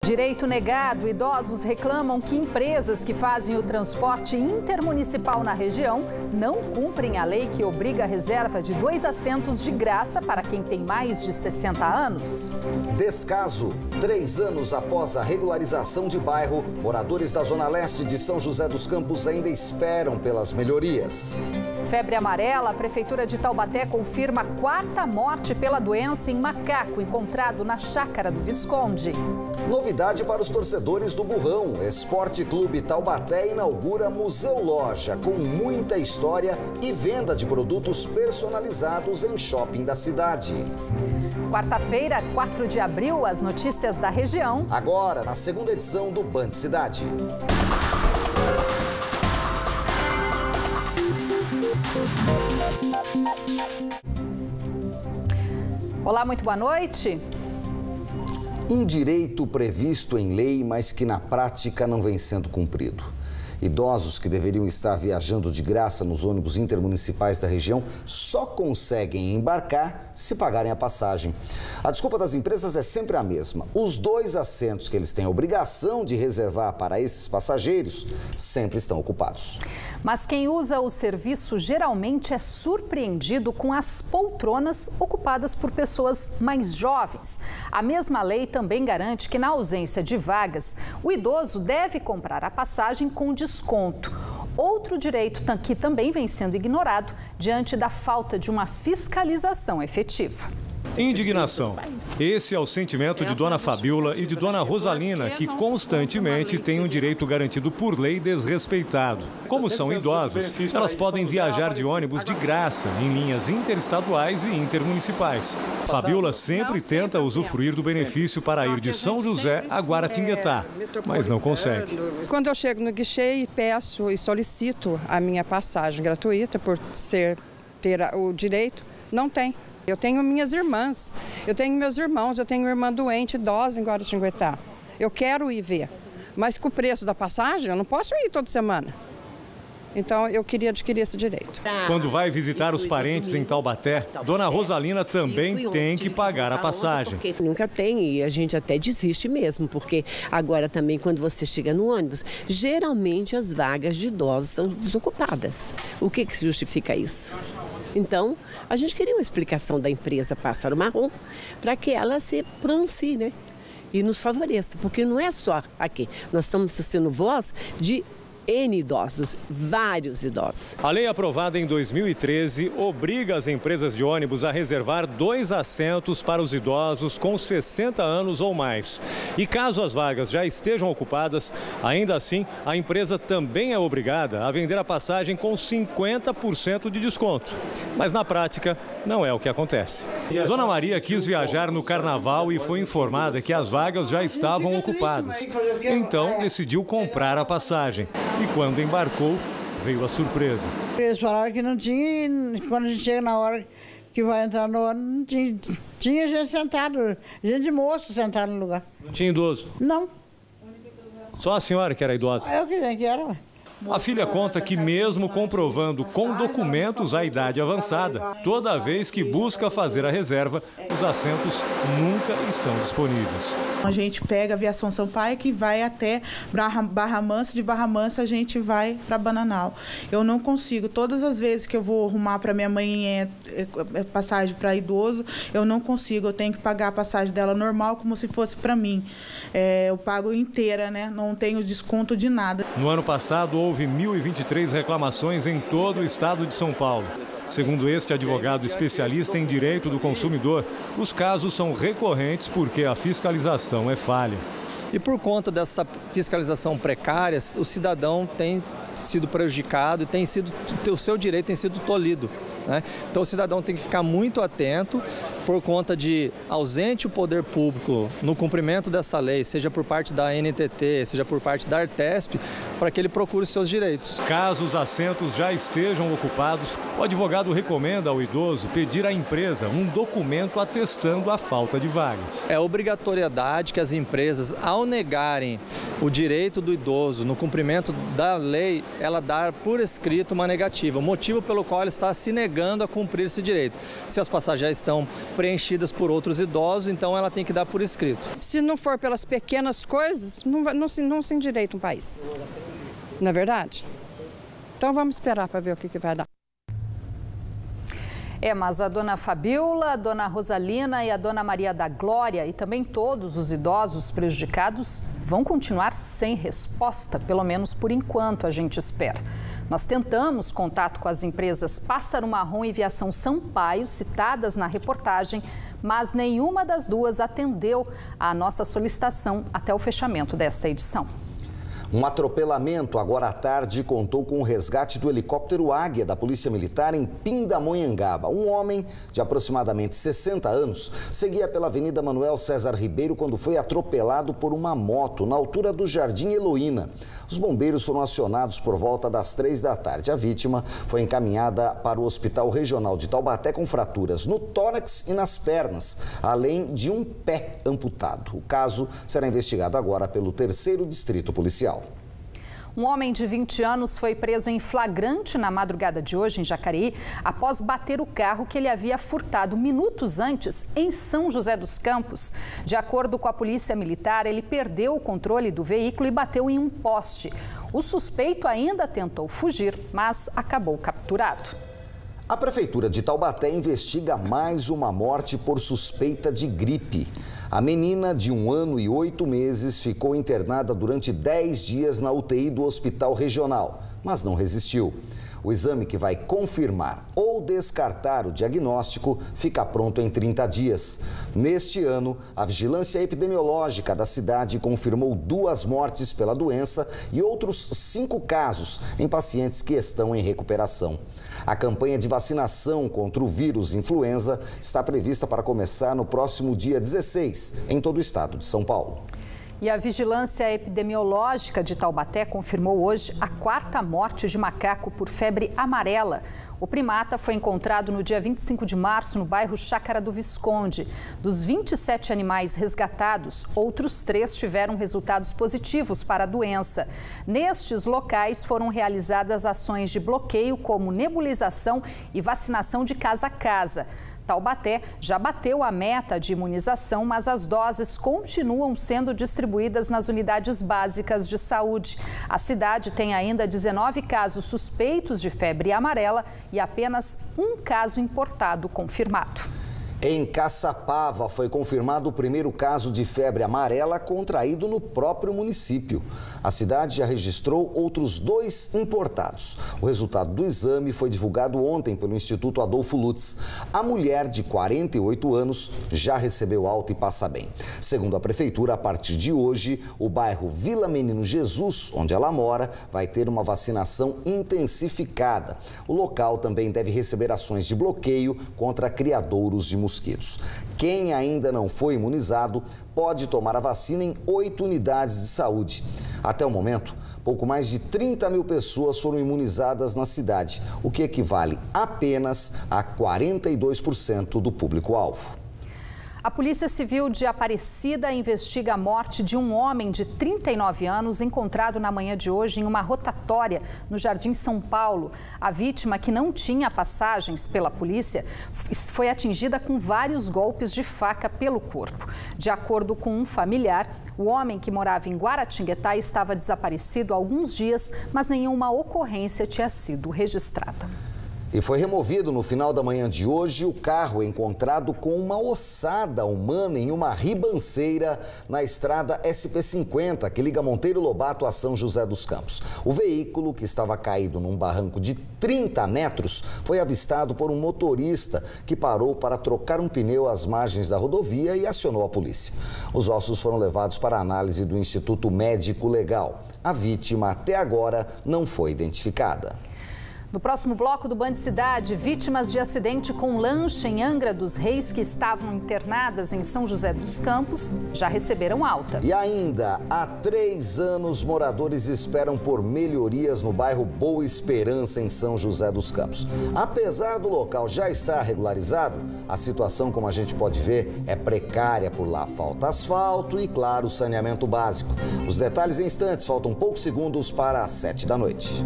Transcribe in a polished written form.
Direito negado, idosos reclamam que empresas que fazem o transporte intermunicipal na região não cumprem a lei que obriga a reserva de 2 assentos de graça para quem tem mais de 60 anos. Descaso. 3 anos após a regularização de bairro, moradores da Zona Leste de São José dos Campos ainda esperam pelas melhorias. Febre amarela, a Prefeitura de Taubaté confirma a 4ª morte pela doença em macaco encontrado na chácara do Visconde. Novidade para os torcedores do Burrão. Esporte Clube Taubaté inaugura Museu Loja, com muita história e venda de produtos personalizados em shopping da cidade. Quarta-feira, 4 de abril, as notícias da região. Agora, na segunda edição do Band Cidade. Olá, muito boa noite. Um direito previsto em lei, mas que na prática não vem sendo cumprido. Idosos que deveriam estar viajando de graça nos ônibus intermunicipais da região só conseguem embarcar se pagarem a passagem. A desculpa das empresas é sempre a mesma. Os 2 assentos que eles têm a obrigação de reservar para esses passageiros sempre estão ocupados. Mas quem usa o serviço geralmente é surpreendido com as poltronas ocupadas por pessoas mais jovens. A mesma lei também garante que, na ausência de vagas, o idoso deve comprar a passagem com desconto. Outro direito que também vem sendo ignorado diante da falta de uma fiscalização efetiva. Indignação. Esse é o sentimento de Dona Fabiola e de Dona Rosalina, que constantemente têm um direito garantido por lei desrespeitado. Como são idosas, elas podem viajar de ônibus de graça em linhas interestaduais e intermunicipais. Fabiola sempre tenta usufruir do benefício para ir de São José a Guaratinguetá, mas não consegue. Quando eu chego no guichê e peço e solicito a minha passagem gratuita por ter o direito, não tem. Eu tenho minhas irmãs, eu tenho meus irmãos, eu tenho uma irmã doente, idosa em Guaratinguetá. Eu quero ir ver, mas com o preço da passagem eu não posso ir toda semana. Então eu queria adquirir esse direito. Quando vai visitar os parentes em Taubaté, Dona Rosalina também tem que pagar a passagem. Nunca tem e a gente até desiste mesmo, porque agora também quando você chega no ônibus, geralmente as vagas de idosos estão desocupadas. O que justifica isso? Então, a gente queria uma explicação da empresa Pássaro Marrom para que ela se pronuncie, né? E nos favoreça, porque não é só aqui. Nós estamos sendo voz de N idosos, vários idosos. A lei aprovada em 2013 obriga as empresas de ônibus a reservar 2 assentos para os idosos com 60 anos ou mais. E caso as vagas já estejam ocupadas, ainda assim, a empresa também é obrigada a vender a passagem com 50% de desconto. Mas na prática, não é o que acontece. Dona Maria quis viajar no carnaval e foi informada que as vagas já estavam ocupadas. Então, decidiu comprar a passagem. E quando embarcou, veio a surpresa. Eles falaram que não tinha, e quando a gente chega na hora que vai entrar no ônibus, não tinha gente sentada, gente de moço sentada no lugar. Não tinha idoso? Não. Só a senhora que era idosa? Eu que era, ué. A filha conta que mesmo comprovando com documentos a idade avançada, toda vez que busca fazer a reserva, os assentos nunca estão disponíveis. A gente pega a Aviação Sampaio que vai até Barra Mansa, de Barra Mansa a gente vai para Bananal. Eu não consigo, todas as vezes que eu vou arrumar para minha mãe passagem para idoso, eu não consigo, eu tenho que pagar a passagem dela normal como se fosse para mim. Eu pago inteira, né? Não tenho desconto de nada. No ano passado, houve 1.023 reclamações em todo o estado de São Paulo. Segundo este advogado especialista em direito do consumidor, os casos são recorrentes porque a fiscalização é falha. E por conta dessa fiscalização precária, o cidadão tem sido prejudicado e o seu direito tem sido tolhido, né? Então o cidadão tem que ficar muito atento por conta de ausente o poder público no cumprimento dessa lei, seja por parte da NTT, seja por parte da Artesp, para que ele procure os seus direitos. Caso os assentos já estejam ocupados, o advogado recomenda ao idoso pedir à empresa um documento atestando a falta de vagas. É obrigatoriedade que as empresas, ao negarem o direito do idoso no cumprimento da lei que ela dar por escrito uma negativa, o motivo pelo qual ela está se negando a cumprir esse direito. Se as passagens já estão preenchidas por outros idosos, então ela tem que dar por escrito. Se não for pelas pequenas coisas, não se endireita um país. Não é verdade? Então vamos esperar para ver o que vai dar. Mas a dona Fabiola, a dona Rosalina e a dona Maria da Glória e também todos os idosos prejudicados vão continuar sem resposta, pelo menos por enquanto, a gente espera. Nós tentamos contato com as empresas Pássaro Marrom e Viação Sampaio, citadas na reportagem, mas nenhuma das duas atendeu à nossa solicitação até o fechamento desta edição. Um atropelamento agora à tarde contou com o resgate do helicóptero Águia da Polícia Militar em Pindamonhangaba. Um homem de aproximadamente 60 anos seguia pela Avenida Manuel César Ribeiro quando foi atropelado por uma moto na altura do Jardim Heloína. Os bombeiros foram acionados por volta das 3 da tarde. A vítima foi encaminhada para o Hospital Regional de Taubaté com fraturas no tórax e nas pernas, além de um pé amputado. O caso será investigado agora pelo 3º Distrito Policial. Um homem de 20 anos foi preso em flagrante na madrugada de hoje em Jacareí após bater o carro que ele havia furtado minutos antes em São José dos Campos. De acordo com a Polícia Militar, ele perdeu o controle do veículo e bateu em um poste. O suspeito ainda tentou fugir, mas acabou capturado. A Prefeitura de Taubaté investiga mais uma morte por suspeita de gripe. A menina, de 1 ano e 8 meses, ficou internada durante 10 dias na UTI do Hospital Regional, mas não resistiu. O exame que vai confirmar ou descartar o diagnóstico fica pronto em 30 dias. Neste ano, a Vigilância Epidemiológica da cidade confirmou 2 mortes pela doença e outros 5 casos em pacientes que estão em recuperação. A campanha de vacinação contra o vírus influenza está prevista para começar no próximo dia 16, em todo o estado de São Paulo. E a Vigilância Epidemiológica de Taubaté confirmou hoje a 4ª morte de macaco por febre amarela. O primata foi encontrado no dia 25 de março no bairro Chácara do Visconde. Dos 27 animais resgatados, outros 3 tiveram resultados positivos para a doença. Nestes locais foram realizadas ações de bloqueio como nebulização e vacinação de casa a casa. Taubaté já bateu a meta de imunização, mas as doses continuam sendo distribuídas nas unidades básicas de saúde. A cidade tem ainda 19 casos suspeitos de febre amarela e apenas um caso importado confirmado. Em Caçapava foi confirmado o primeiro caso de febre amarela contraído no próprio município. A cidade já registrou outros 2 importados. O resultado do exame foi divulgado ontem pelo Instituto Adolfo Lutz. A mulher de 48 anos já recebeu alta e passa bem. Segundo a prefeitura, a partir de hoje, o bairro Vila Menino Jesus, onde ela mora, vai ter uma vacinação intensificada. O local também deve receber ações de bloqueio contra criadouros de mosquitos. Quem ainda não foi imunizado pode tomar a vacina em 8 unidades de saúde. Até o momento, pouco mais de 30 mil pessoas foram imunizadas na cidade, o que equivale apenas a 42% do público-alvo. A Polícia Civil de Aparecida investiga a morte de um homem de 39 anos encontrado na manhã de hoje em uma rotatória no Jardim São Paulo. A vítima, que não tinha passagens pela polícia, foi atingida com vários golpes de faca pelo corpo. De acordo com um familiar, o homem, que morava em Guaratinguetá, estava desaparecido há alguns dias, mas nenhuma ocorrência tinha sido registrada. E foi removido no final da manhã de hoje o carro encontrado com uma ossada humana em uma ribanceira na estrada SP50, que liga Monteiro Lobato a São José dos Campos. O veículo, que estava caído num barranco de 30 metros, foi avistado por um motorista que parou para trocar um pneu às margens da rodovia e acionou a polícia. Os ossos foram levados para análise do Instituto Médico Legal. A vítima, até agora, não foi identificada. No próximo bloco do Band Cidade, vítimas de acidente com lancha em Angra dos Reis que estavam internadas em São José dos Campos já receberam alta. E ainda, há 3 anos, moradores esperam por melhorias no bairro Boa Esperança, em São José dos Campos. Apesar do local já estar regularizado, a situação, como a gente pode ver, é precária por lá. Falta asfalto e, claro, saneamento básico. Os detalhes em instantes, faltam poucos segundos para as 7 da noite.